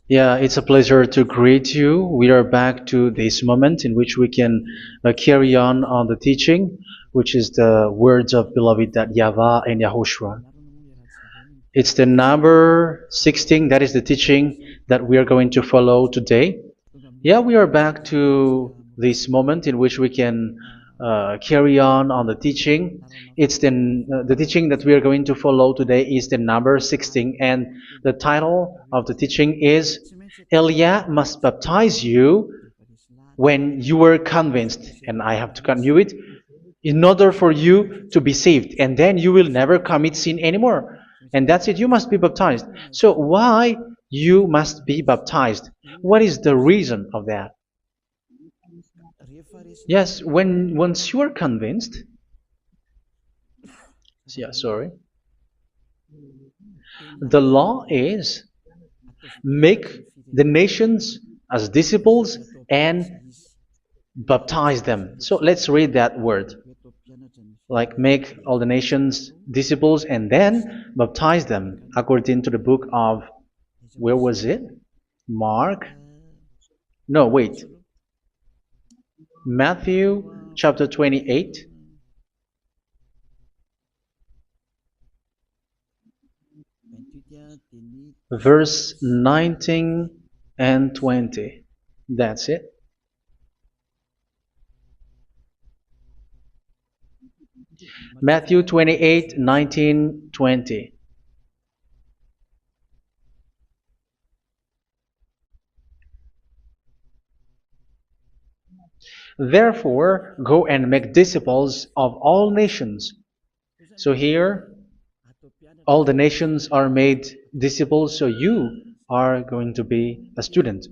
Yeah, it's a pleasure to greet you. We are back to this moment in which we can carry on the teaching, which is the words of beloved that YAHVAH and YAHOSHUA. It's the number 16, that is the teaching that we are going to follow today. Yeah, we are back to this moment in which we can carry on the teaching. It's the teaching that we are going to follow today is the number 16, and the title of the teaching is Elia must baptize you when you were convinced, and I have to continue it, in order for you to be saved, and then you will never commit sin anymore. And that's it, you must be baptized. So why you must be baptized? What is the reason of that? Yes, when once you are convinced, yeah, sorry, the law is make the nations as disciples and baptize them. So let's read that word. Like make all the nations disciples and then baptize them according to the book of, where was it? Mark? No, wait. Matthew chapter 28. Verse 19 and 20. That's it. Matthew 28, 19, 20. Therefore, go and make disciples of all nations. So here, all the nations are made disciples, so you are going to be a student.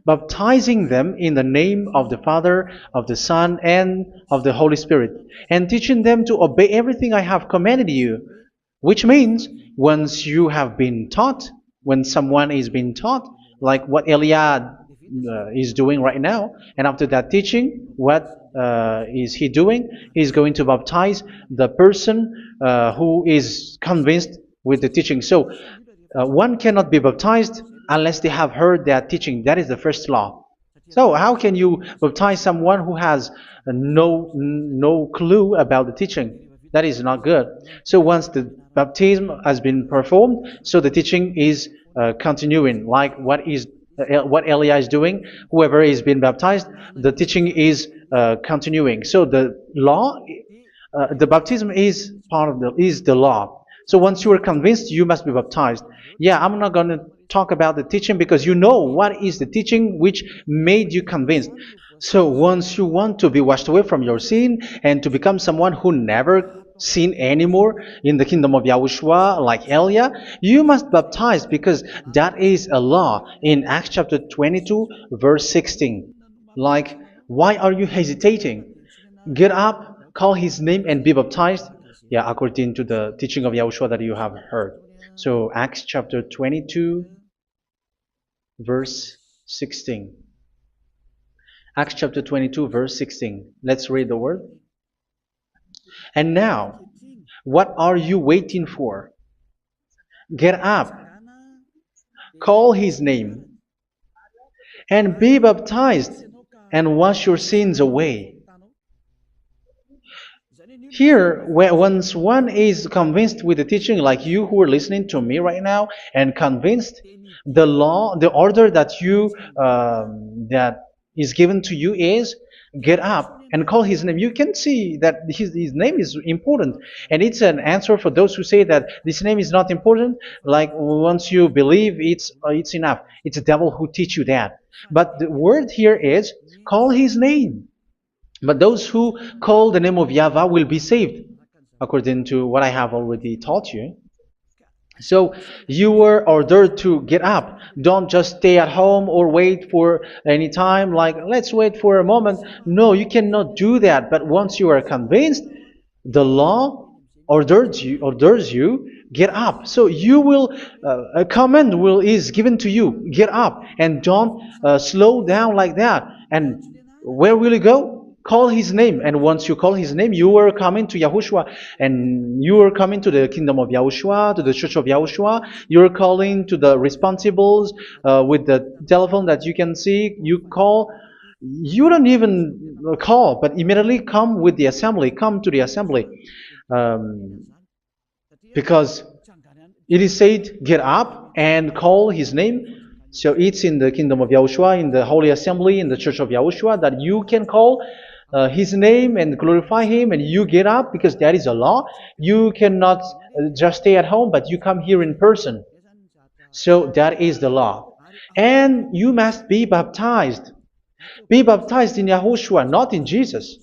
Baptizing them in the name of the Father, of the Son, and of the Holy Spirit, and teaching them to obey everything I have commanded you. Which means, once you have been taught, when someone is being taught, like what Elia is doing right now, and after that teaching, what is he doing? He's going to baptize the person who is convinced with the teaching. So, one cannot be baptized unless they have heard that teaching. That is the first law. So how can you baptize someone who has no clue about the teaching? That is not good. So once the baptism has been performed, so the teaching is continuing, like what Elia is doing. Whoever is being baptized, the teaching is continuing. So the law, the baptism is part of the law. So once you are convinced, you must be baptized. Yeah, I'm not going to talk about the teaching because you know what is the teaching which made you convinced. So once you want to be washed away from your sin and to become someone who never sin anymore in the kingdom of Yahushua, like Elia, you must baptize because that is a law in Acts chapter 22, verse 16. Like, why are you hesitating? Get up, call his name, and be baptized. Yeah, according to the teaching of Yahushua that you have heard. So Acts chapter 22, verse 16. Acts chapter 22, verse 16. Let's read the word. And now, what are you waiting for? Get up, call his name, and be baptized, and wash your sins away. Here, once one is convinced with the teaching, like you who are listening to me right now, and convinced, the law, the order that that is given to you is get up and call his name. You can see that his name is important, and it's an answer for those who say that this name is not important. Like once you believe, it's enough. It's the devil who teach you that. But the word here is call his name. But those who call the name of YAHVAH will be saved, according to what I have already taught you. So you were ordered to get up. Don't just stay at home or wait for any time, like let's wait for a moment. No, you cannot do that. But once you are convinced, the law orders you get up. So you will a command is given to you. Get up and don't slow down like that. And where will you go? Call his name, and once you call his name, you are coming to Yahushua, and you are coming to the kingdom of Yahushua, to the church of Yahushua. You're calling to the responsibles with the telephone that you can see. You call. You don't even call, but immediately come with the assembly. Come to the assembly, um, because it is said, get up and call his name. So it's in the kingdom of Yahushua, in the holy assembly, in the church of Yahushua, that you can call his name and glorify him, and you get up, because that is a law. You cannot just stay at home, but you come here in person. So that is the law. And you must be baptized. Be baptized in Yahushua, not in Jesus.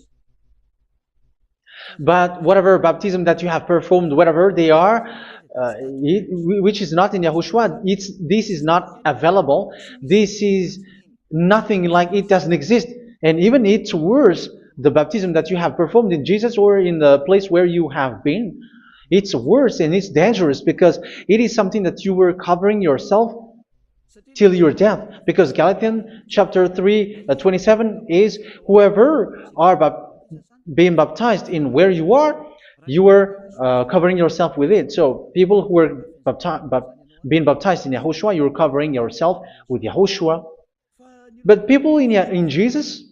But whatever baptism that you have performed, whatever they are, which is not in Yahushua, this is not available. This is nothing, like it doesn't exist. And even it's worse, the baptism that you have performed in Jesus or in the place where you have been. It's worse and it's dangerous, because it is something that you were covering yourself till your death. Because Galatians chapter 3, 27 is, whoever are being baptized in where you are covering yourself with it. So people who are being baptized in Yahushua, you're covering yourself with Yahushua. But people in Jesus,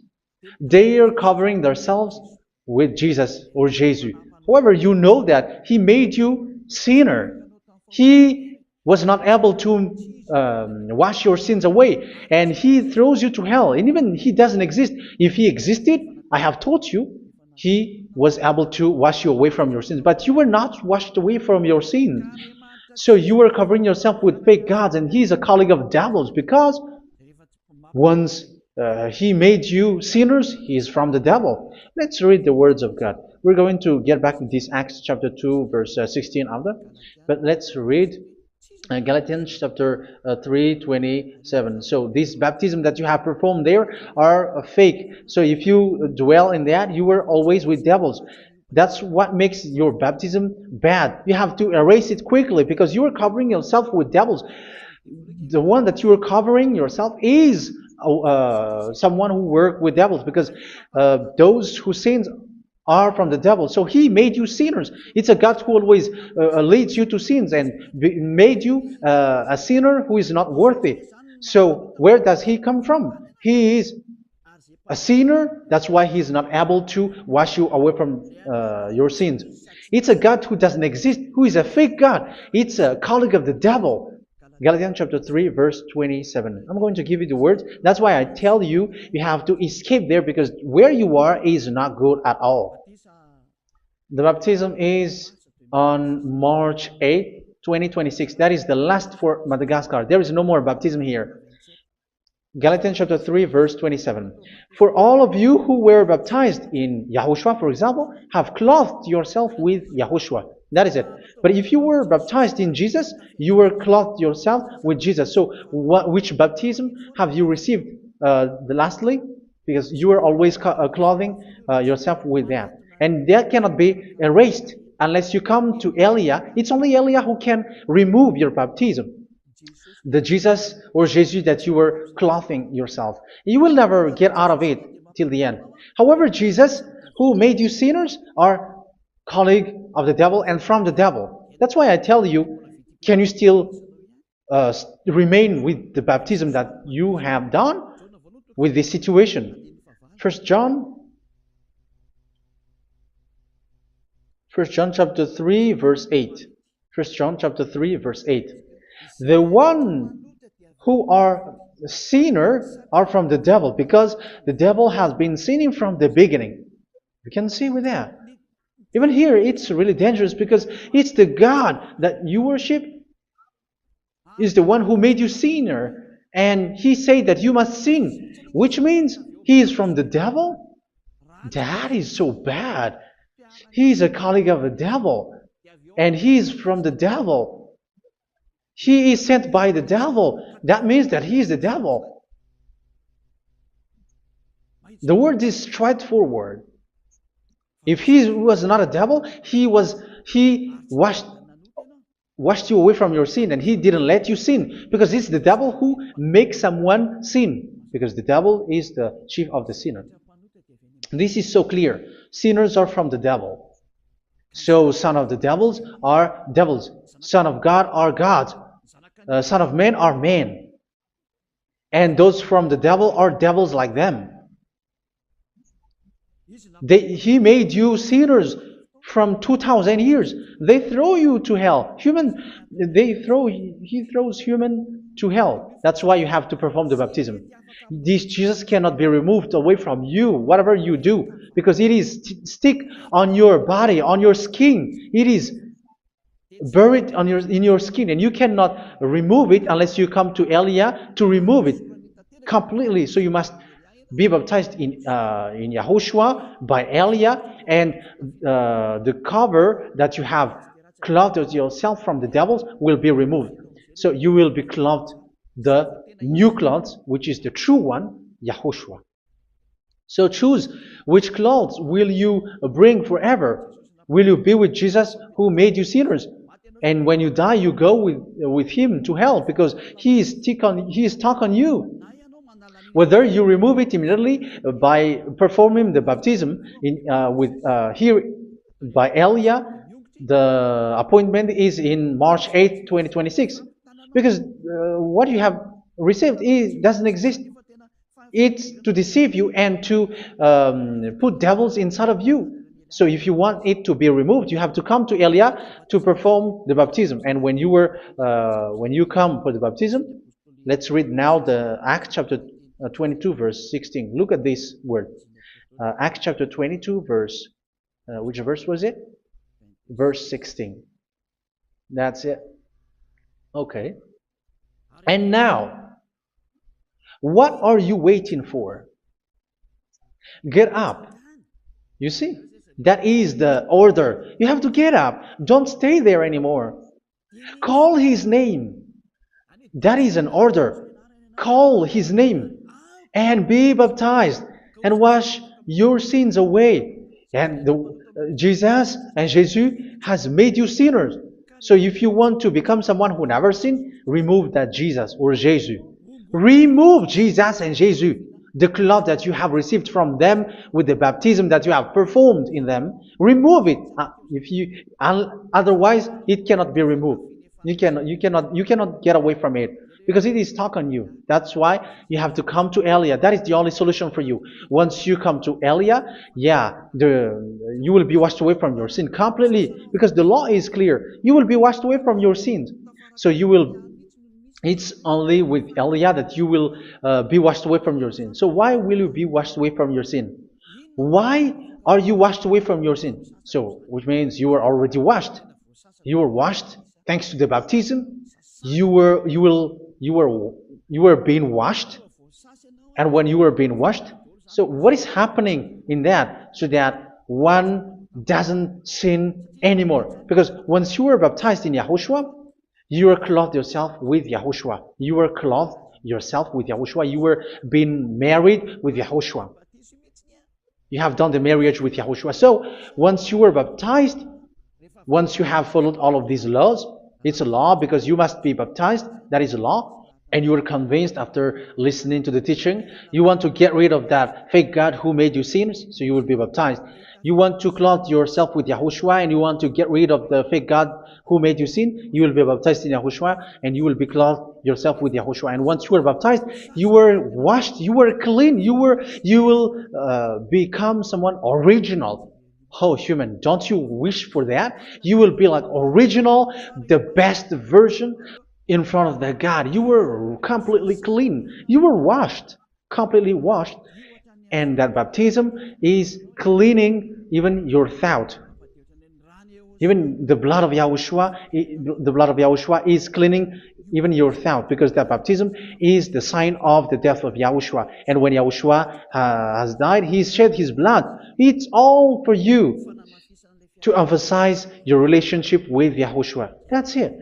they are covering themselves with Jesus or Jesus. However, you know that he made you sinner. He was not able to wash your sins away, and he throws you to hell. And even he doesn't exist. If he existed, I have told you, he was able to wash you away from your sins. But you were not washed away from your sins. So you were covering yourself with fake gods, and he is a colleague of devils, because once he made you sinners, he is from the devil. Let's read the words of God. We're going to get back to this Acts chapter 2, verse 16 after. But let's read Galatians chapter 3:27. So this baptism that you have performed there are fake. So if you dwell in that, you were always with devils. That's what makes your baptism bad. You have to erase it quickly, because you are covering yourself with devils. The one that you are covering yourself is someone who works with devils, because those who sin are from the devil. So he made you sinners. It's a God who always leads you to sins, and made you a sinner who is not worthy. So where does he come from? He is a sinner. That's why he is not able to wash you away from your sins. It's a God who doesn't exist, who is a fake God. It's a colleague of the devil. Galatians chapter 3, verse 27. I'm going to give you the words. That's why I tell you, you have to escape there, because where you are is not good at all. The baptism is on March 8, 2026. That is the last for Madagascar. There is no more baptism here. Galatians chapter 3, verse 27. For all of you who were baptized in Yahushua, for example, have clothed yourself with Yahushua. That is it. But if you were baptized in Jesus, you were clothed yourself with Jesus. So which baptism have you received lastly? Because you are always clothing yourself with that. And that cannot be erased unless you come to Elia. It's only Elia who can remove your baptism. The Jesus or Jesus that you were clothing yourself. You will never get out of it till the end. However, Jesus, who made you sinners, are colleague of the devil and from the devil. That's why I tell you, can you still remain with the baptism that you have done with this situation? 1 John chapter 3, verse 8. 1 John chapter 3, verse 8. The one who are sinners are from the devil, because the devil has been sinning from the beginning. You can see with that. Even here, it's really dangerous, because it's the God that you worship is the one who made you sinner, and he said that you must sin, which means he is from the devil. That is so bad. He is a colleague of the devil, and he is from the devil. He is sent by the devil. That means that he is the devil. The word is straightforward. If he was not a devil, he washed you away from your sin, and he didn't let you sin, because it's the devil who makes someone sin, because the devil is the chief of the sinner. This is so clear. Sinners are from the devil. So son of the devils are devils. Son of God are gods. Son of men are men. And those from the devil are devils like them. He made you sinners from 2,000 years. They throw you to hell. He throws human to hell. That's why you have to perform the baptism. This Jesus cannot be removed away from you, whatever you do, because it is stick on your body, on your skin. It is buried in your skin, and you cannot remove it unless you come to Elia to remove it completely. So you must be baptized in Yahushua by Elia, and the cover that you have clothed yourself from the devils will be removed. So you will be clothed the new clothes, which is the true one, Yahushua. So choose which clothes will you bring forever. Will you be with Jesus who made you sinners? And when you die, you go with him to hell because he is stuck on you. Whether you remove it immediately by performing the baptism here by Elia, the appointment is in March 8, 2026. Because what you have received doesn't exist. It's to deceive you and to put devils inside of you. So if you want it to be removed, you have to come to Elia to perform the baptism. And when you come for the baptism, let's read now the Acts chapter 22 verse 16. Look at this word. Acts chapter 22 verse, which verse was it? Verse 16. That's it. Okay. And now, what are you waiting for? Get up. You see, that is the order. You have to get up. Don't stay there anymore. Call his name. That is an order. Call his name and be baptized and wash your sins away. And Jesus has made you sinners. So if you want to become someone who never sinned, remove that Jesus or Jesus. Remove Jesus and Jesus, the cloth that you have received from them with the baptism that you have performed in them. Remove it. Otherwise, it cannot be removed. You cannot get away from it because it is stuck on you. That's why you have to come to Elia. That is the only solution for you. Once you come to Elia, you will be washed away from your sin completely because the law is clear. You will be washed away from your sins. So it's only with Elia that you will be washed away from your sin. So why will you be washed away from your sin? Why are you washed away from your sin? So, which means you are already washed. You were washed thanks to the baptism. You were being washed, and when you were being washed, so what is happening in that? So that one doesn't sin anymore. Because once you were baptized in Yahushua, you were clothed yourself with Yahushua. You were clothed yourself with Yahushua. You were being married with Yahushua. You have done the marriage with Yahushua. So once you were baptized, once you have followed all of these laws, it's a law because you must be baptized. That is a law. And you are convinced after listening to the teaching, you want to get rid of that fake God who made you sinners, so you will be baptized. You want to clothe yourself with Yahushua and you want to get rid of the fake God who made you sin, you will be baptized in Yahushua and you will be clothed yourself with Yahushua. And once you are baptized, you were washed, you were clean, you will become someone original. Oh, human, don't you wish for that? You will be like original, the best version in front of that God. You were completely clean. You were washed, completely washed. And that baptism is cleaning even your thought. Even the blood of Yahushua is cleaning even your thought, because that baptism is the sign of the death of Yahushua. And when Yahushua has died, he shed his blood. It's all for you to emphasize your relationship with Yahushua. That's it.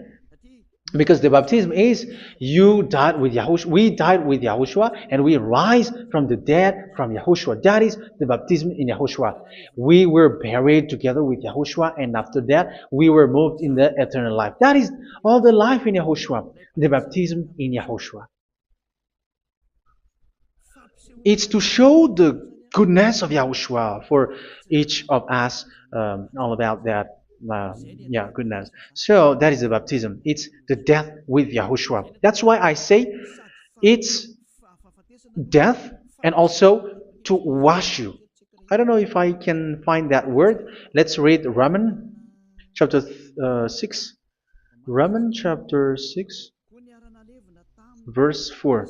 Because the baptism is you died with Yahushua, we died with Yahushua, and we rise from the dead from Yahushua. That is the baptism in Yahushua. We were buried together with Yahushua, and after that we were moved in the eternal life. That is all the life in Yahushua, the baptism in Yahushua. It's to show the goodness of Yahushua for each of us, all about that. Yeah, goodness. So that is the baptism. It's the death with Yahushua. That's why I say it's death and also to wash you. I don't know if I can find that word. Let's read Romans chapter 6. Romans chapter 6, verse 4.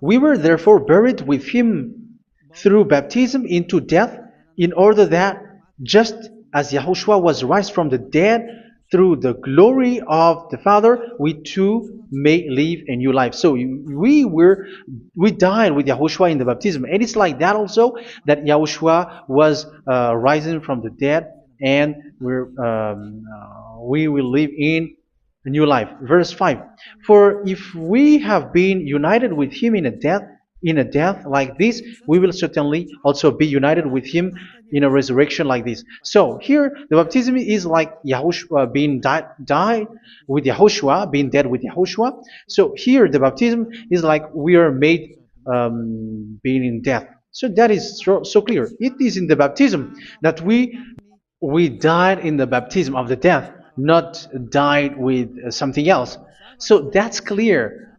We were therefore buried with him through baptism into death, in order that, just as Yahushua was raised from the dead through the glory of the Father, we too may live a new life. So we died with Yahushua in the baptism, and it's like that also that Yahushua was rising from the dead, and we will live in a new life. Verse 5. For if we have been united with him in a death like this, we will certainly also be united with him in a resurrection like this. So here the baptism is like Yahushua being died with Yahushua, being dead with Yahushua. So here the baptism is like we are made being in death. So that is so clear. It is in the baptism that we died in the baptism of the death, not died with something else. So that's clear.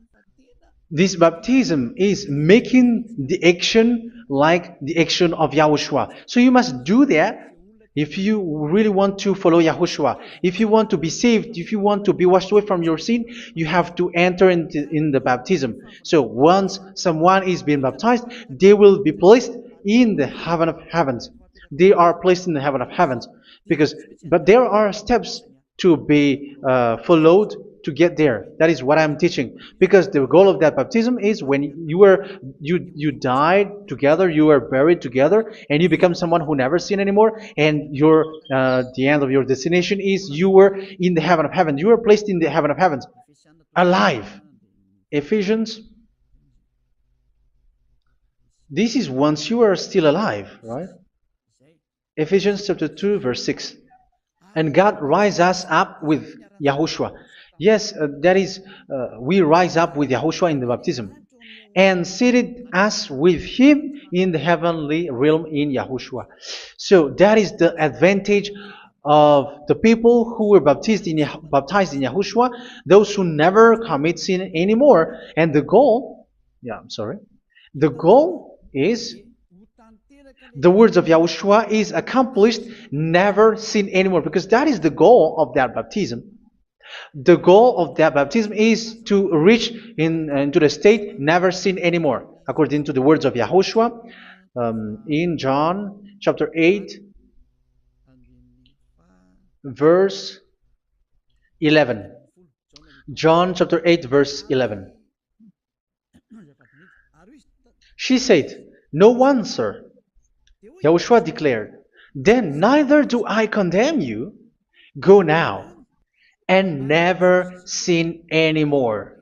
This baptism is making the action like the action of Yahushua. So you must do that if you really want to follow Yahushua. If you want to be saved, if you want to be washed away from your sin, you have to enter in the baptism. So once someone is being baptized, they will be placed in the heaven of heavens. They are placed in the heaven of heavens, but there are steps to be followed to get there. That is what I'm teaching, because the goal of that baptism is when you died together, you were buried together, and you become someone who never sin anymore, and your the end of your destination is you were in the heaven of heaven. You were placed in the heaven of heavens, alive. Ephesians. This is once you are still alive, right? Ephesians chapter 2, verse 6. And God rise us up with Yahushua. Yes, that is, we rise up with Yahushua in the baptism. And seated us with him in the heavenly realm in Yahushua. So that is the advantage of the people who were baptized in Yahushua, those who never commit sin anymore. And the goal, the goal is the words of Yahushua is accomplished, never sin anymore, because that is the goal of that baptism. The goal of that baptism is to reach into the state never sin anymore, according to the words of Yahushua in John chapter 8, verse 11. John chapter 8, verse 11. She said, "No one, sir." Yahushua declared, "Then neither do I condemn you. Go now and never sin anymore."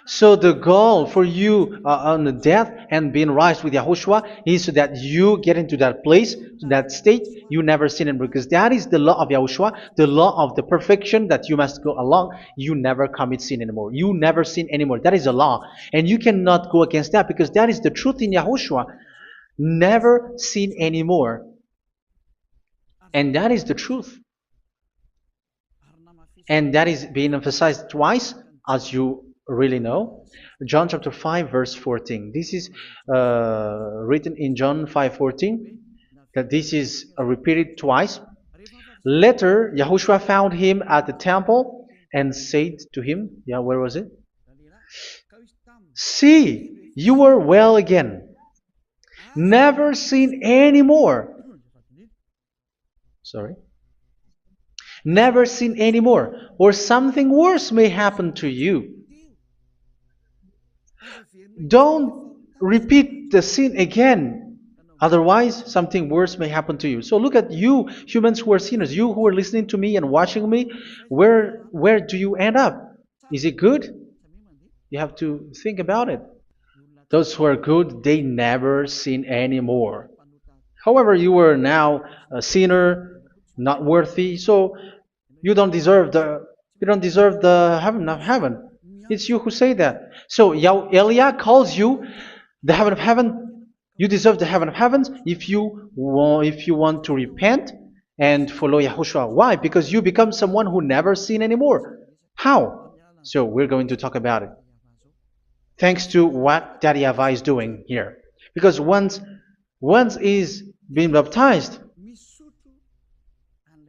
So the goal for you on the death and being raised with Yahushua is so that you get into that place, that state, you never sin anymore. Because that is the law of Yahushua, the law of the perfection that you must go along. You never commit sin anymore. You never sin anymore. That is a law. And you cannot go against that, because that is the truth in Yahushua. Never sin anymore. And that is the truth. And that is being emphasized twice, as you really know. John chapter 5, verse 14. This is written in John 5:14, that this is repeated twice. Later, Yahushua found him at the temple and said to him, where was it? "See, you are well again. Never sin anymore." Sorry. Never sin anymore, or something worse may happen to you. Don't repeat the sin again. Otherwise, something worse may happen to you. So look at you, humans who are sinners, you who are listening to me and watching me. Where do you end up? Is it good? You have to think about it. Those who are good, they never sin anymore. However, you are now a sinner, not worthy, so you don't deserve the heaven of heaven. It's you who say that. So Eliah calls you the heaven of heaven You deserve the heaven of heavens if you want to repent and follow Yahushua. Why? Because you become someone who never sin anymore. How? So we're going to talk about it. Thanks to what Daddy YAHVAH is doing here. Because once he's been baptized,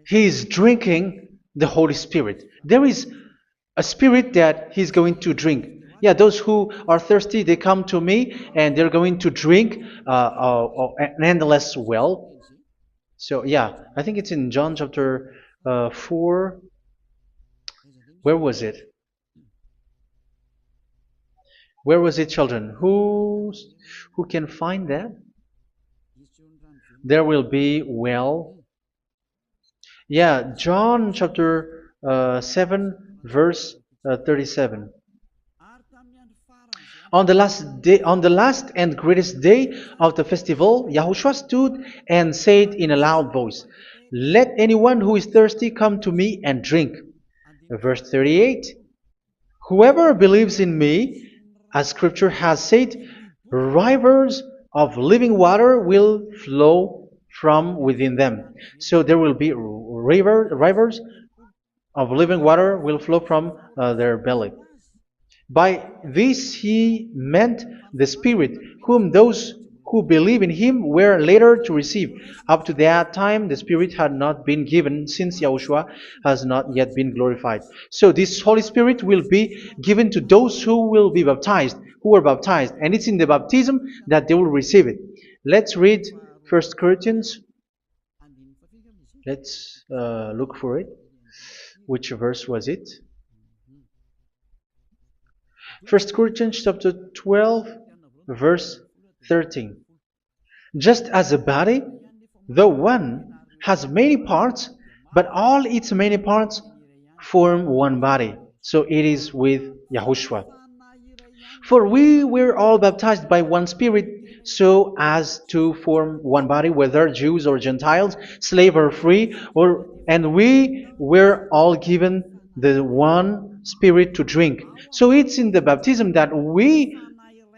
he's drinking the Holy Spirit. There is a spirit that he's going to drink. Yeah, those who are thirsty, they come to me and they're going to drink an endless well. So yeah, I think it's in John chapter 4. Where was it? Where was it, children? Who can find that? There will be well. Yeah, John chapter 7, verse 37. On the last and greatest day of the festival, Yahushua stood and said in a loud voice, "Let anyone who is thirsty come to me and drink." Verse 38. "Whoever believes in me, as Scripture has said, rivers of living water will flow from within them." So there will be rivers of living water will flow from their belly. By this he meant the Spirit, whom those who believe in him were later to receive. Up to that time, the Spirit had not been given, since Yahushua has not yet been glorified. So this Holy Spirit will be given to those who will be baptized, who are baptized, and it's in the baptism that they will receive it. Let's read 1 Corinthians. Let's look for it. Which verse was it? 1 Corinthians chapter 12, verse 13. "Just as a body, though one, has many parts, but all its many parts form one body, so it is with Yahushua. For we were all baptized by one Spirit, so as to form one body, whether Jews or Gentiles, slave or free, and we were all given the one Spirit to drink." So it's in the baptism that we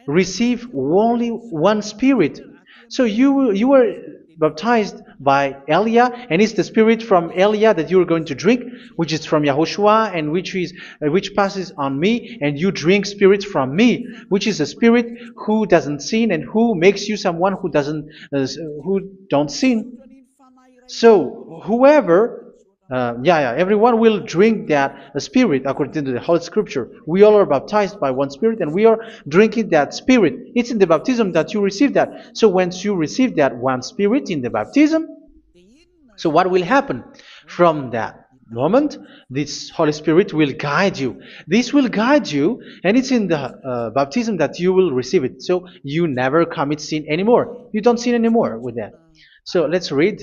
receive only one Spirit. So you were baptized by Elia, and it's the Spirit from Elia that you are going to drink, which is from Yahushua, and which passes on me, and you drink Spirit from me, which is a Spirit who doesn't sin and who makes you someone who don't sin. So whoever everyone will drink that Spirit according to the Holy Scripture. We all are baptized by one Spirit, and we are drinking that Spirit. It's in the baptism that you receive that. So once you receive that one Spirit in the baptism, so what will happen from that moment? This Holy Spirit will guide you. This will guide you, and it's in the baptism that you will receive it. So you never commit sin anymore. You don't sin anymore with that. So let's read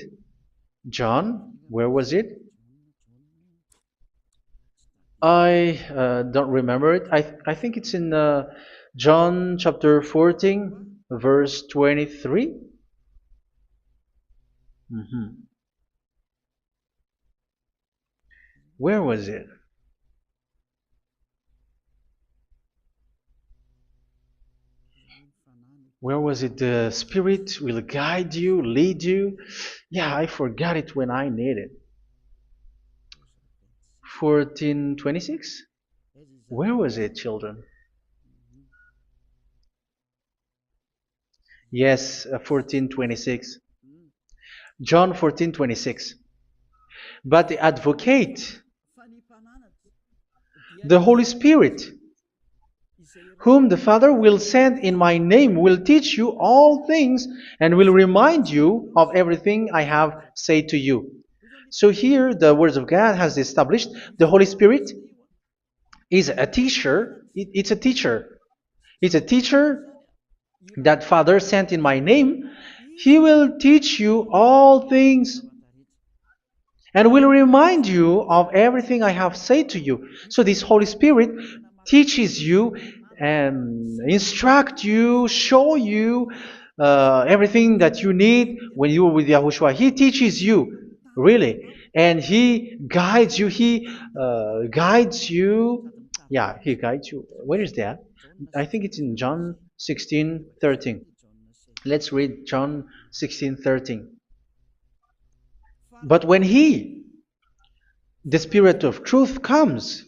John. Where was it? I don't remember it. I think it's in John chapter 14, verse 23. Where was it? Where was it? The Spirit will guide you, lead you. Yeah, I forgot it when I need it. 14:26? Where was it, children? Yes, 14:26. John 14:26. "But the Advocate, the Holy Spirit, whom the Father will send in my name, will teach you all things and will remind you of everything I have said to you." So here the Word of God has established the Holy Spirit is a teacher. It's a teacher. It's a teacher that Father sent in my name. He will teach you all things and will remind you of everything I have said to you. So this Holy Spirit teaches you and instruct you, show you everything that you need when you are with Yahushua. He teaches you, really, and He guides you. He guides you. Yeah, He guides you. Where is that? I think it's in John 16:13. Let's read John 16:13. But when He, the Spirit of truth, comes,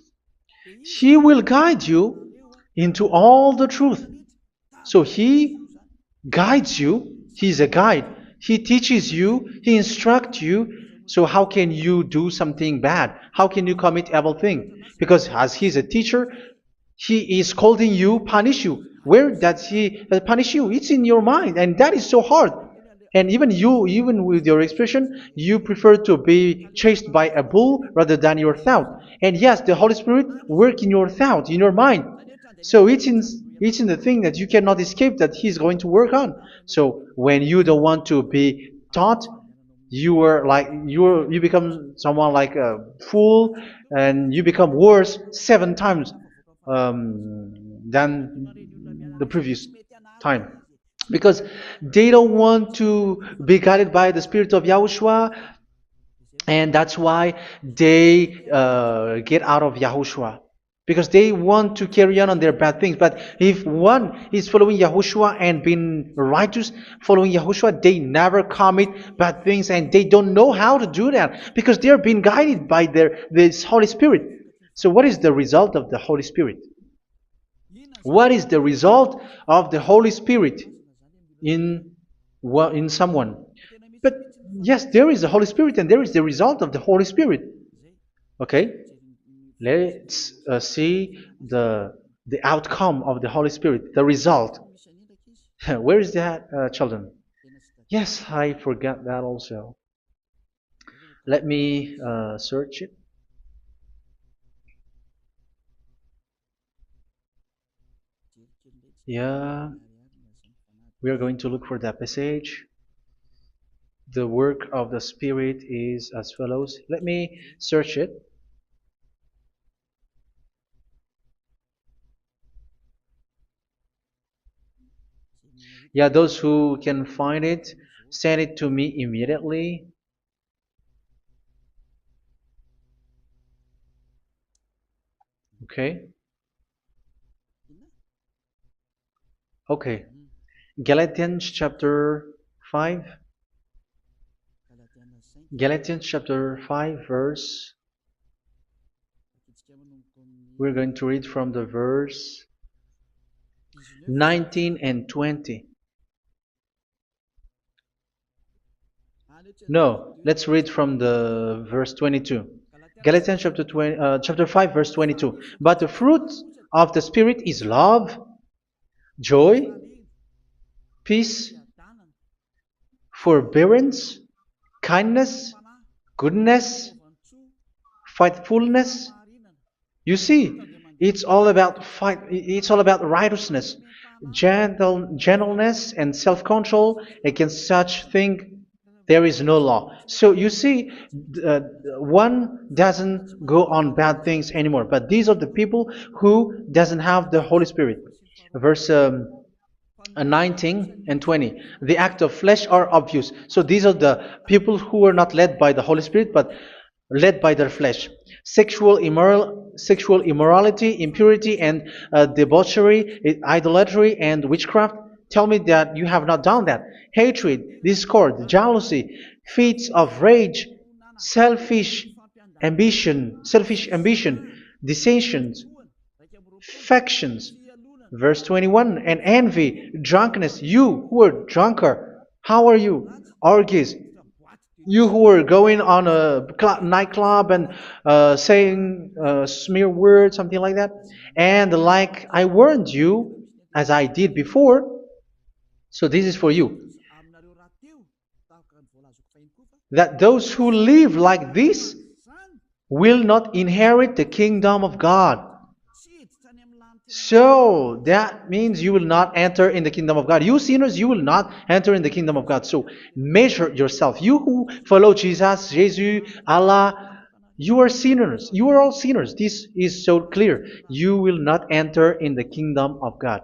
He will guide you into all the truth. So He guides you. He's a guide. He teaches you. He instructs you. So how can you do something bad? How can you commit evil thing? Because as He's a teacher, He is scolding you, punish you. Where does He punish you? It's in your mind, and that is so hard. And even you, even with your expression, you prefer to be chased by a bull rather than your thought. And yes, the Holy Spirit work in your thought, in your mind. So it's in the thing that you cannot escape that He's going to work on. So when you don't want to be taught, you become someone like a fool, and you become worse 7 times than the previous time, because they don't want to be guided by the Spirit of Yahushua, and that's why they get out of Yahushua, because they want to carry on their bad things. But if one is following Yahushua and being righteous, following Yahushua, they never commit bad things, and they don't know how to do that because they are being guided by this Holy Spirit. So what is the result of the Holy Spirit? What is the result of the Holy Spirit in someone? But yes, there is the Holy Spirit, and there is the result of the Holy Spirit. Okay, let's see the outcome of the Holy Spirit, the result. Where is that, children? Yes, I forgot that also. Let me search it. Yeah, we are going to look for that passage. The work of the Spirit is as follows. Let me search it. Yeah, those who can find it, send it to me immediately. Okay. Okay. Galatians chapter 5. Galatians chapter 5 verse. We're going to read from the verse 19 and 20. No, let's read from the verse 22. Galatians chapter 5 verse 22. But the fruit of the Spirit is love, joy, peace, forbearance, kindness, goodness, faithfulness. You see, it's all about it's all about righteousness, gentleness, and self-control. Against such thing, there is no law. So you see, one doesn't go on bad things anymore. But these are the people who doesn't have the Holy Spirit. Verse 19 and 20. The act of flesh are obvious. So these are the people who are not led by the Holy Spirit, but led by their flesh. Sexual immorality, impurity, and debauchery, idolatry, and witchcraft. Tell me that you have not done that. Hatred, discord, jealousy, fits of rage, selfish ambition, dissensions, factions. Verse 21, and envy, drunkenness. You who are drunkard, how are you? Orgies. You who are going on a nightclub and saying smear words, something like that. And like I warned you, as I did before, so this is for you, that those who live like this will not inherit the kingdom of God. So that means you will not enter in the kingdom of God. You sinners, you will not enter in the kingdom of God. So measure yourself. You who follow Jesus, Allah, you are sinners. You are all sinners. This is so clear. You will not enter in the kingdom of God.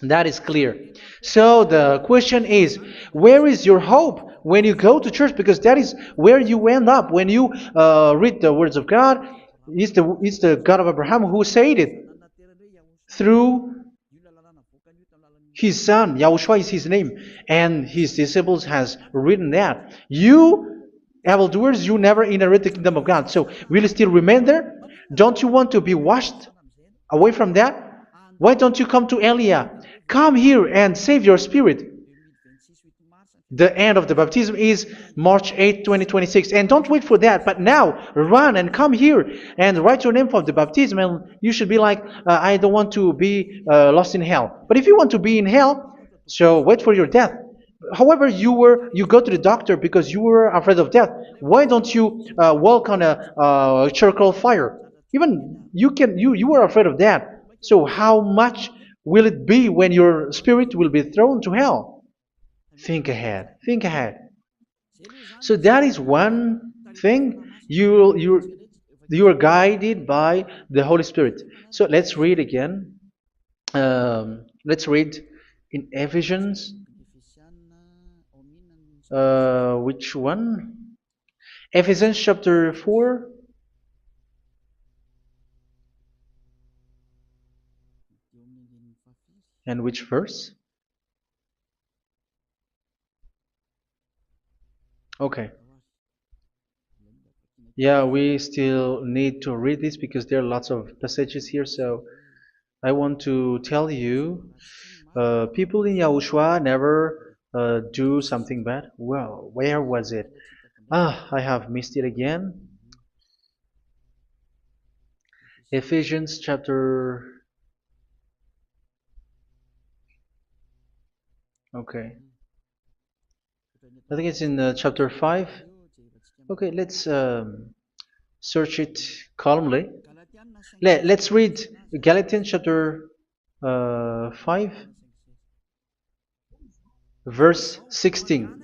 That is clear. So the question is, where is your hope when you go to church? Because that is where you end up when you read the words of God. It's the God of Abraham who said it through His son, Yahushua is his name, and his disciples has written that. You, evildoers, you never inherit the kingdom of God. So will you still remain there? Don't you want to be washed away from that? Why don't you come to Elia? Come here and save your spirit. The end of the baptism is March 8th, 2026. And don't wait for that, but now run and come here and write your name for the baptism. And you should be like, I don't want to be lost in hell. But if you want to be in hell, so wait for your death. However, you go to the doctor because you were afraid of death. Why don't you walk on a charcoal fire? Even you were afraid of that. So how much will it be when your spirit will be thrown to hell? Think ahead. Think ahead. So that is one thing. You are guided by the Holy Spirit. So let's read again. Let's read in Ephesians. Which one? Ephesians chapter 4. And which verse? Okay. Yeah, we still need to read this because there are lots of passages here. So I want to tell you, people in Yahushua never do something bad. Well, where was it? I have missed it again. Ephesians chapter. Okay. I think it's in chapter 5. Okay, let's search it calmly. Let's read Galatians chapter 5, verse 16.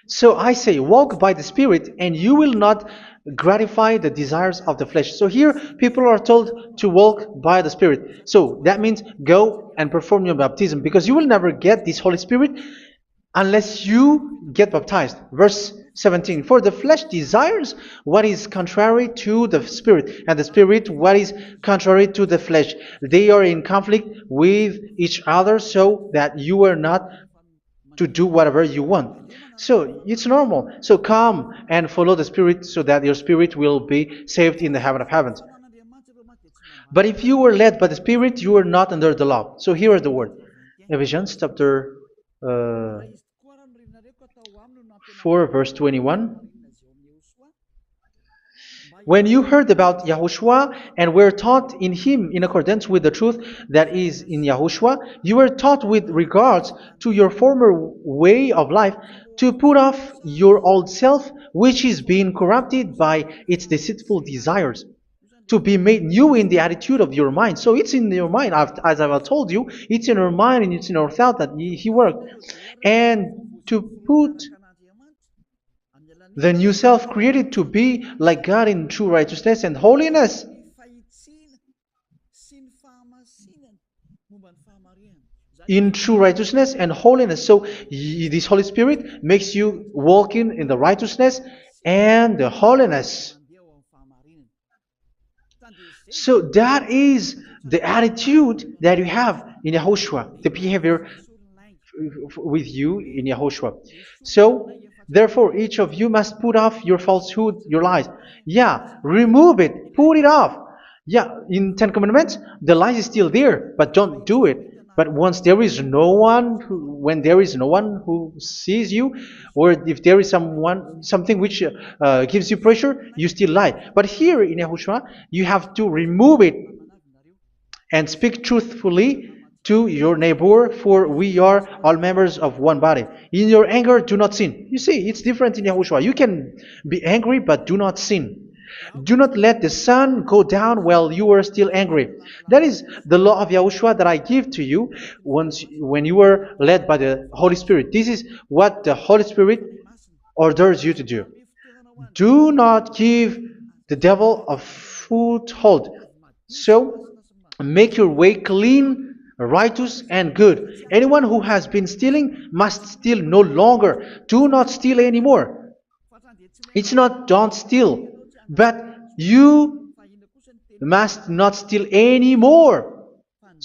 So I say, walk by the Spirit, and you will not gratify the desires of the flesh. So here, people are told to walk by the Spirit. So that means go and perform your baptism, because you will never get this Holy Spirit unless you get baptized. Verse 17. For the flesh desires what is contrary to the Spirit, and the Spirit what is contrary to the flesh. They are in conflict with each other, so that you are not to do whatever you want. So it's normal. So come and follow the Spirit so that your spirit will be saved in the heaven of heavens. But if you were led by the Spirit, you are not under the law. So here are the word. Ephesians chapter 4 verse 21. When you heard about Yahushua and were taught in him in accordance with the truth that is in Yahushua, you were taught with regards to your former way of life to put off your old self, which is being corrupted by its deceitful desires, to be made new in the attitude of your mind. So it's in your mind, as I've told you, it's in your mind and it's in your thought that he worked. And to put the new self created to be like God in true righteousness and holiness. In true righteousness and holiness. So this Holy Spirit makes you walking in the righteousness and the holiness. So that is the attitude that you have in Yahushua, the behavior with you in Yahushua. So therefore, each of you must put off your falsehood, your lies. Yeah, remove it, put it off. Yeah, in Ten Commandments, the lies is still there, but don't do it. But once there is no one, when there is no one who sees you, or if there is something which gives you pressure, you still lie. But here in Yahushua, you have to remove it and speak truthfully to your neighbor, for we are all members of one body. In your anger, do not sin. You see, it's different in Yahushua. You can be angry, but do not sin. Do not let the sun go down while you are still angry. That is the law of Yahushua that I give to you when you were led by the Holy Spirit. This is what the Holy Spirit orders you to do. Do not give the devil a foothold. So, make your way clean, righteous, and good. Anyone who has been stealing must steal no longer. Do not steal anymore. It's not don't steal, but you must not steal anymore.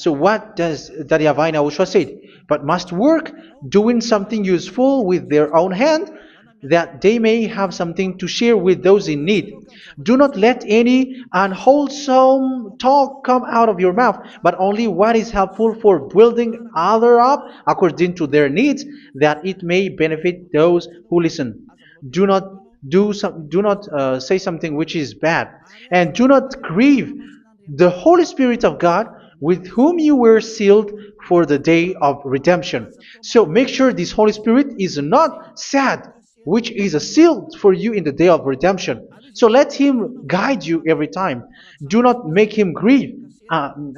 So what does the Yahweh Yahushua say? But must work doing something useful with their own hand, that they may have something to share with those in need. Do not let any unwholesome talk come out of your mouth, but only what is helpful for building other up according to their needs, that it may benefit those who listen. Do not do not say something which is bad, and do not grieve the Holy Spirit of God, with whom you were sealed for the day of redemption. So make sure this Holy Spirit is not sad, which is a seal for you in the day of redemption. So let Him guide you every time. Do not make Him grieve.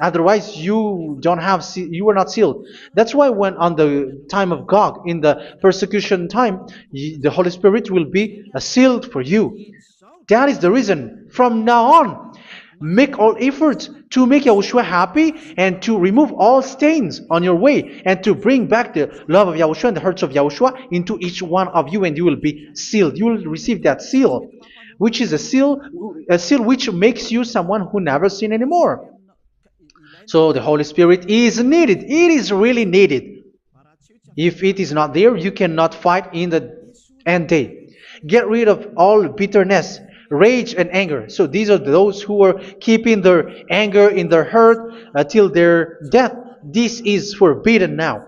Otherwise, you don't have you are not sealed. That's why when on the time of God, in the persecution time, the Holy Spirit will be sealed for you. That is the reason. From now on, make all efforts to make Yahushua happy and to remove all stains on your way and to bring back the love of Yahushua and the hearts of Yahushua into each one of you, and you will be sealed. You will receive that seal, which is a seal which makes you someone who never sin anymore. So the Holy Spirit is needed. It is really needed. If it is not there, you cannot fight in the end day. Get rid of all bitterness, rage, and anger. So these are those who are keeping their anger in their heart till their death. This is forbidden now.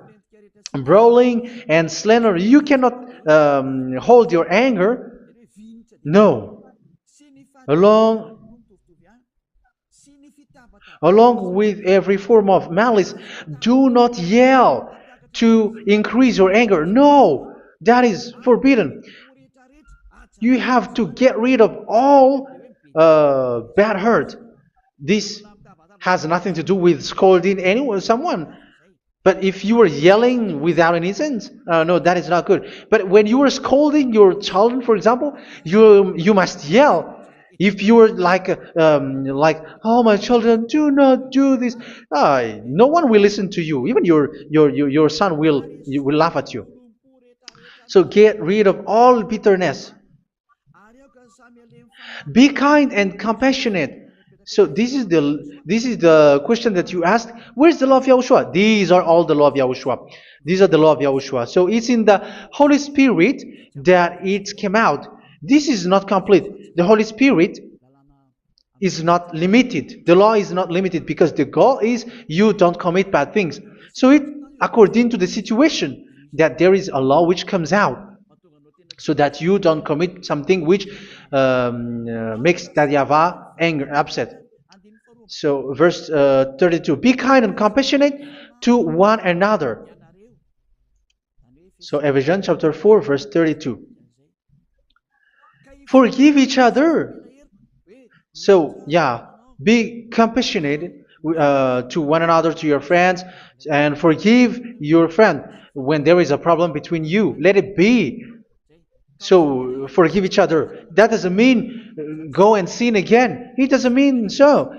Brawling and slander. You cannot hold your anger. No. Along Along with every form of malice, do not yell to increase your anger. No, that is forbidden. You have to get rid of all bad hurt. This has nothing to do with scolding anyone, someone. But if you are yelling without any sense, no, that is not good. But when you are scolding your children, for example, you must yell. If you are like, oh my children, do not do this, no one will listen to you. Even your son will laugh at you. So get rid of all bitterness. Be kind and compassionate. So this is the question that you asked. Where's the law of Yahushua? These are all the law of Yahushua. These are the law of Yahushua. So it's in the Holy Spirit that it came out. This is not complete. The Holy Spirit is not limited. The law is not limited because the goal is you don't commit bad things. So it according to the situation that there is a law which comes out, so that you don't commit something which makes that YAHVAH angry, upset. So verse 32, be kind and compassionate to one another. So Ephesians chapter 4 verse 32. Forgive each other. So yeah, be compassionate to one another, to your friends, and forgive your friend when there is a problem between you. Let it be. So forgive each other. That doesn't mean go and sin again. It doesn't mean so.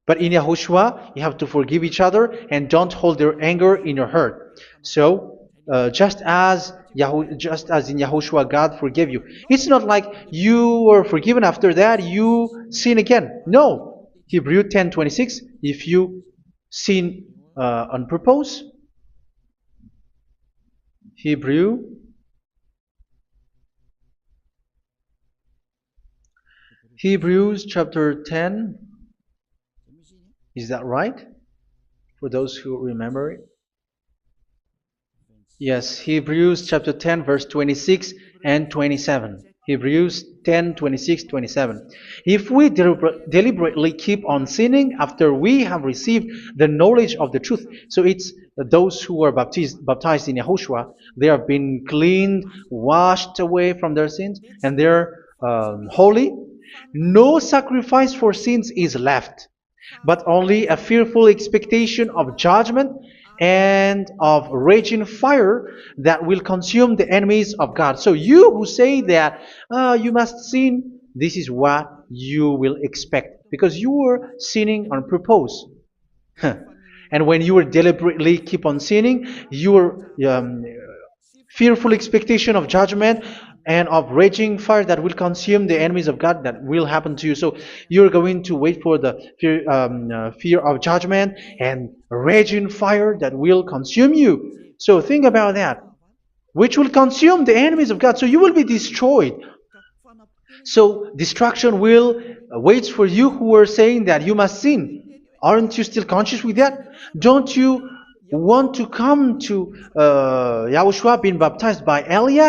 But in Yahushua, you have to forgive each other and don't hold your anger in your heart. So just as in Yahushua, God forgave you. It's not like you were forgiven after that you sin again. No. Hebrew 10:26. If you sin on purpose, Hebrews chapter 10. Is that right? For those who remember it? Yes, Hebrews chapter 10 verse 26 and 27. Hebrews 10, 26, 27. If we deliberately keep on sinning after we have received the knowledge of the truth, so it's those who are baptized in Yahushua, they have been cleaned, washed away from their sins, and they're holy. No sacrifice for sins is left, but only a fearful expectation of judgment and of raging fire that will consume the enemies of God. So you who say that you must sin, this is what you will expect, because you were sinning on purpose. And when you will deliberately keep on sinning, you will fearful expectation of judgment and of raging fire that will consume the enemies of God that will happen to you. So you're going to wait for the fear of judgment and raging fire that will consume you. So think about that, which will consume the enemies of God. So you will be destroyed. So destruction will waits for you who are saying that you must sin. Aren't you still conscious with that? Don't you want to come to Yahushua being baptized by Elia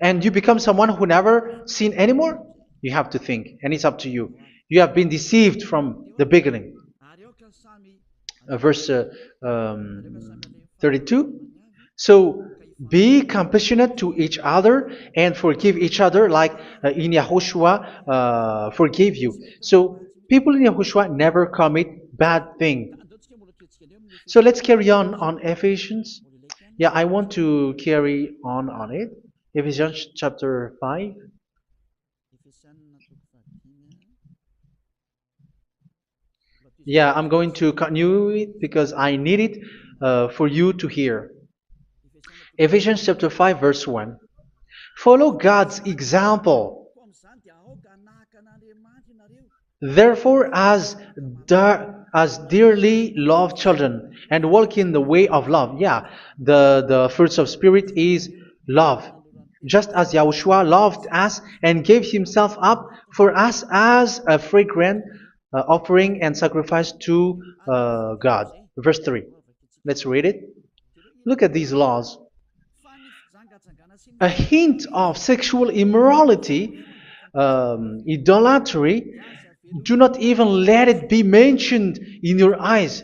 and you become someone who never sinned anymore? You have to think, and it's up to you. You have been deceived from the beginning. Verse 32. So be compassionate to each other and forgive each other like in Yahushua forgave you. So people in Yahushua never commit bad thing. So let's carry on Ephesians. Yeah, I want to carry on it. Ephesians chapter 5. Yeah, I'm going to continue it because I need it for you to hear. Ephesians chapter 5 verse 1. Follow God's example. Therefore, as dearly loved children, and walk in the way of love. Yeah, the fruits of spirit is love. Just as Yahushua loved us and gave himself up for us as a fragrant offering and sacrifice to God. Verse 3. Let's read it. Look at these laws. A hint of sexual immorality, idolatry, do not even let it be mentioned in your eyes,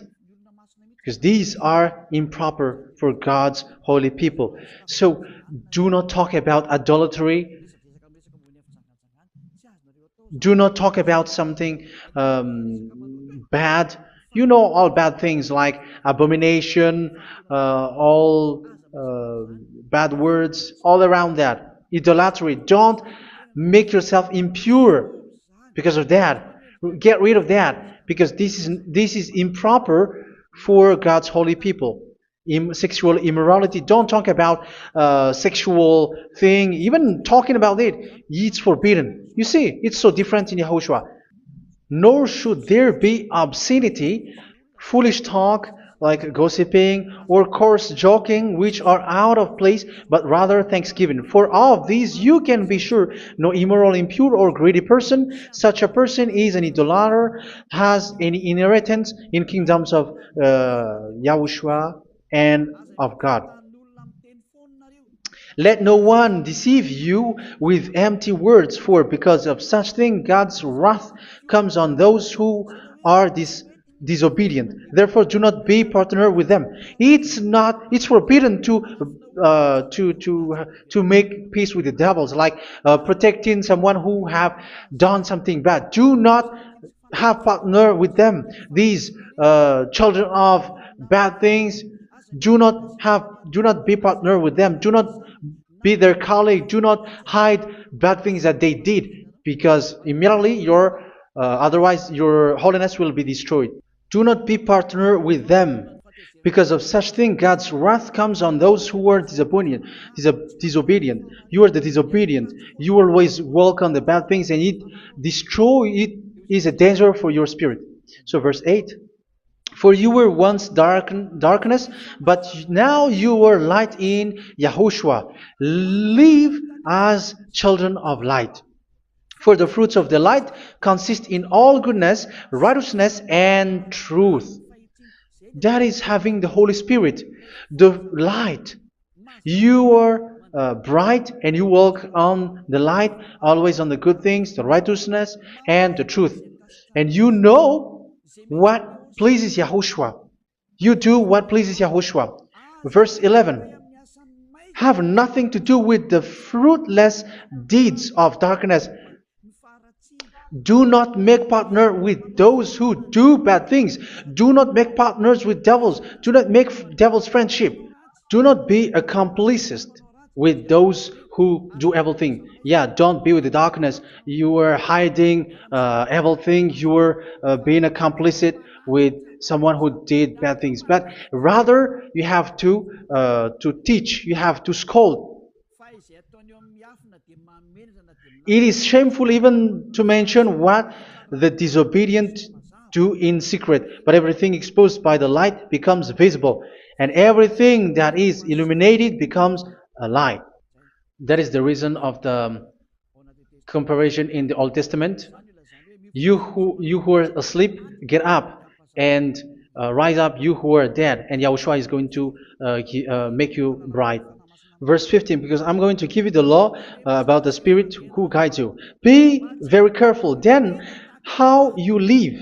because these are improper for God's holy people. So do not talk about idolatry. Do not talk about something bad. You know all bad things like abomination, all bad words, all around that. Idolatry. Don't make yourself impure because of that. Get rid of that because this is improper for God's holy people. Sexual immorality. Don't talk about sexual thing. Even talking about it's forbidden. You see, it's so different in Yahushua. Nor should there be obscenity, foolish talk like gossiping or coarse joking, which are out of place, but rather thanksgiving. For of these you can be sure: no immoral, impure, or greedy person, such a person is an idolater, has any inheritance in kingdoms of Yahushua and of God. Let no one deceive you with empty words, for because of such thing God's wrath comes on those who are disobedient. Therefore, do not be partner with them. It's forbidden to make peace with the devils, like protecting someone who have done something bad. Do not have partner with them. These children of bad things. Do not be partner with them. Do not be their colleague. Do not hide bad things that they did, because immediately otherwise your holiness will be destroyed. Do not be partner with them. Because of such thing, God's wrath comes on those who are disobedient. You are the disobedient. You always walk on the bad things, and it is a danger for your spirit. So verse 8. For you were once darkness, but now you are light in Yahushua. Live as children of light. For the fruits of the light consist in all goodness, righteousness, and truth. That is having the Holy Spirit, the light. You are bright and you walk on the light, always on the good things, the righteousness, and the truth. And you know what pleases Yahushua. You do what pleases Yahushua. Verse 11. Have nothing to do with the fruitless deeds of darkness. Do not make partner with those who do bad things. Do not make partners with devils. Do not make devils friendship. Do not be accomplices with those who do evil thing. Yeah, don't be with the darkness. You are hiding evil thing. You are being a complicit with someone who did bad things. But rather, you have to teach. You have to scold. It is shameful even to mention what the disobedient do in secret, but everything exposed by the light becomes visible, and everything that is illuminated becomes a light. That is the reason of the comparison in the Old Testament. You who are asleep, get up and rise up, you who are dead, and Yahushua is going to make you bright. Verse 15, because I'm going to give you the law about the Spirit who guides you. Be very careful then how you live,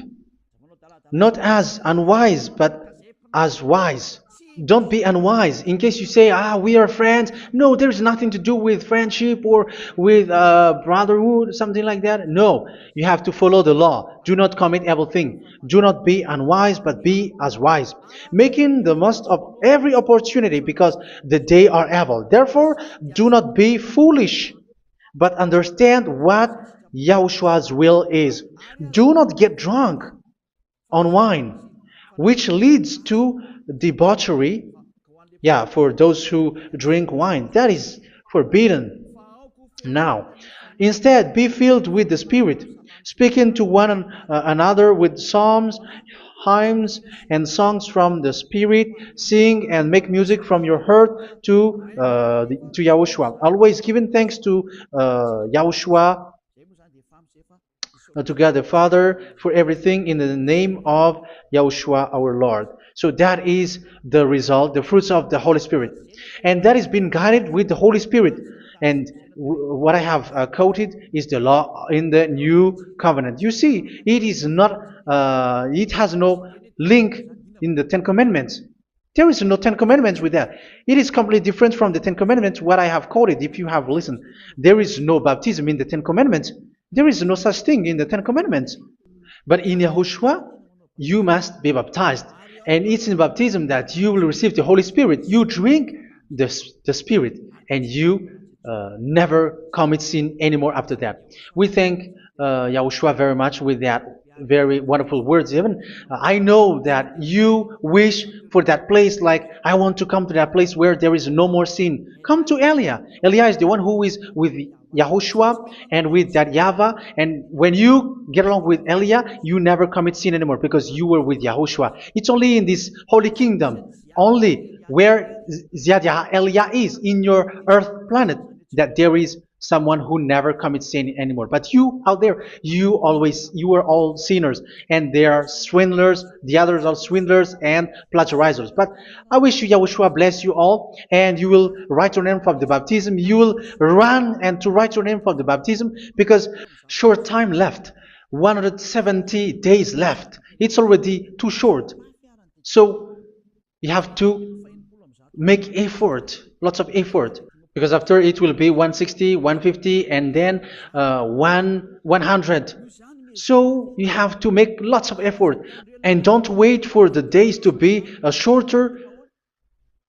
not as unwise, but as wise. Don't be unwise. In case you say, we are friends. No, there's nothing to do with friendship or with brotherhood, something like that. No, you have to follow the law. Do not commit evil thing. Do not be unwise, but be as wise, making the most of every opportunity because the day are evil. Therefore, do not be foolish, but understand what Yahushua's will is. Do not get drunk on wine, which leads to debauchery. Yeah, for those who drink wine, that is forbidden now. Instead, be filled with the Spirit, speaking to one another with psalms, hymns, and songs from the Spirit. Sing and make music from your heart to Yahushua. Always giving thanks to Yahushua, to God the Father, for everything in the name of Yahushua our Lord. So that is the result, the fruits of the Holy Spirit. And that is being guided with the Holy Spirit. And what I have quoted is the law in the new covenant. You see, it is not, it has no link in the Ten Commandments. There is no Ten Commandments with that. It is completely different from the Ten Commandments, what I have quoted, if you have listened. There is no baptism in the Ten Commandments. There is no such thing in the Ten Commandments. But in Yahushua, you must be baptized. And it's in baptism that you will receive the Holy Spirit. You drink the Spirit, and you never commit sin anymore after that. We thank Yahushua very much with that very wonderful words. Even I know that you wish for that place, like I want to come to that place where there is no more sin. Come to Elia. Elia is the one who is with Yahushua and with that YAHVAH. And when you get along with Elia, you never commit sin anymore because you were with Yahushua. It's only in this holy kingdom, only where Elia is, in your earth planet, that there is someone who never commits sin anymore. But you out there, you are all sinners, and they are swindlers. The others are swindlers and plagiarizers. But I wish you, Yahushua, bless you all, and you will write your name for the baptism. You will run and to write your name for the baptism, because short time left, 170 days left. It's already too short. So you have to make effort, lots of effort, because after it will be 160, 150, and then 100. So you have to make lots of effort, and don't wait for the days to be shorter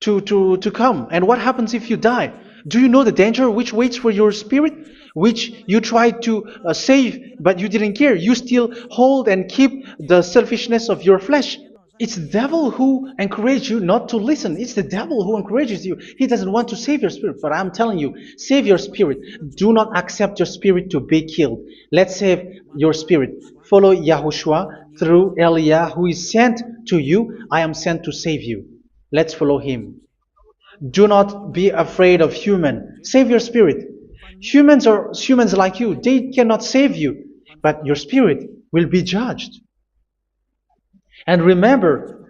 to come. And what happens if you die? Do you know the danger which waits for your spirit, which you tried to save, but you didn't care? You still hold and keep the selfishness of your flesh. It's the devil who encourages you not to listen. It's the devil who encourages you. He doesn't want to save your spirit. But I'm telling you, save your spirit. Do not accept your spirit to be killed. Let's save your spirit. Follow Yahushua through Elia, who is sent to you. I am sent to save you. Let's follow him. Do not be afraid of human. Save your spirit. Humans are humans like you. They cannot save you. But your spirit will be judged. And remember,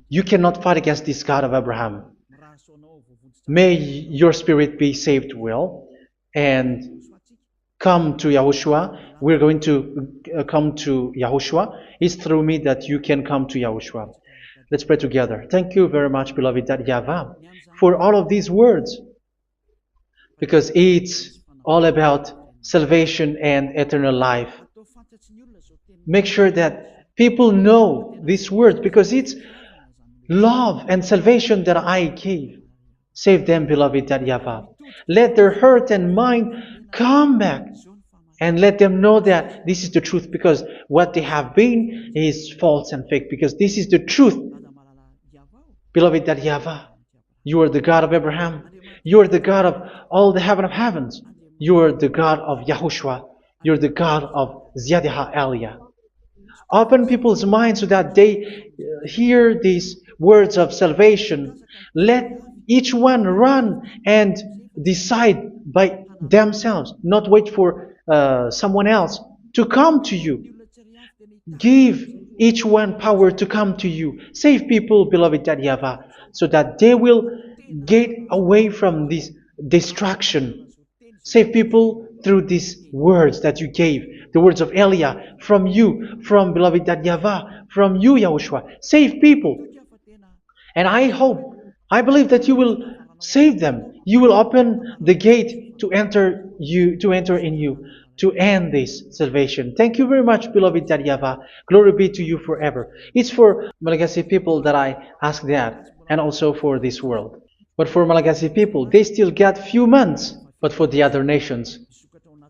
you cannot fight against this God of Abraham. May your spirit be saved well and come to Yahushua. We're going to come to Yahushua. It's through me that you can come to Yahushua. Let's pray together. Thank you very much, beloved YAHVAH, for all of these words, because it's all about salvation and eternal life. Make sure that people know these words, because it's love and salvation that I gave. Save them, beloved YAHVAH. Let their heart and mind come back, and let them know that this is the truth, because what they have been is false and fake, because this is the truth. Beloved, that YAHVAH, you are the God of Abraham. You are the God of all the heaven of heavens. You are the God of YAHOSHUA. You are the God of Ziyadiha Aliyah. Open people's minds so that they hear these words of salvation. Let each one run and decide by themselves, not wait for someone else to come to you. Give each one power to come to you. Save people, beloved YAHVAH, so that they will get away from this distraction. Save people through these words that you gave, the words of Elia, from you, from beloved YAHVAH, from you, Yahushua. Save people. And I believe that you will save them. You will open the gate to enter in you, to end this salvation. Thank you very much, beloved YAHVAH. Glory be to you forever. It's for Malagasy people that I ask that, and also for this world. But for Malagasy people, they still get few months. But for the other nations,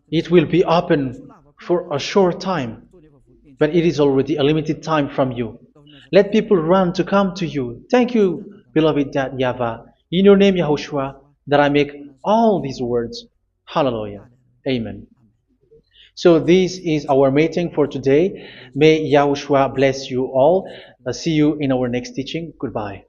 it will be open for a short time. But it is already a limited time from you. Let people run to come to you. Thank you, beloved YAHVAH. In your name, Yahushua, that I make all these words. Hallelujah. Amen. So this is our meeting for today. May Yahushua bless you all. See you in our next teaching. Goodbye.